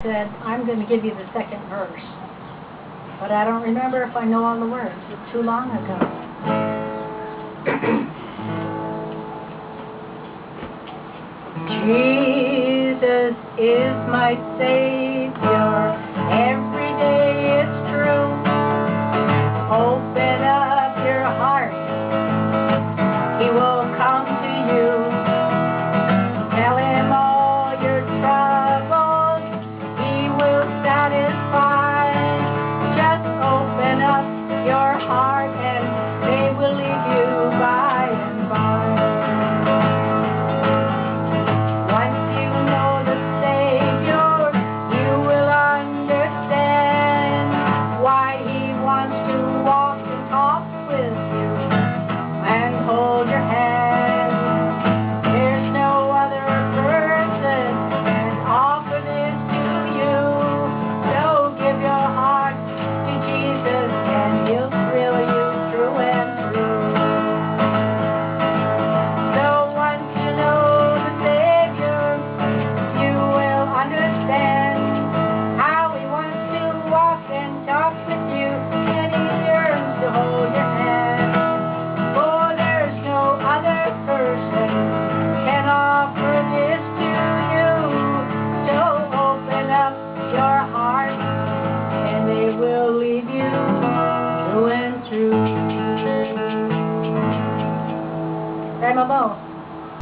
said, I'm going to give you the second verse. But I don't remember if I know all the words. It's too long ago. Jesus is my Savior.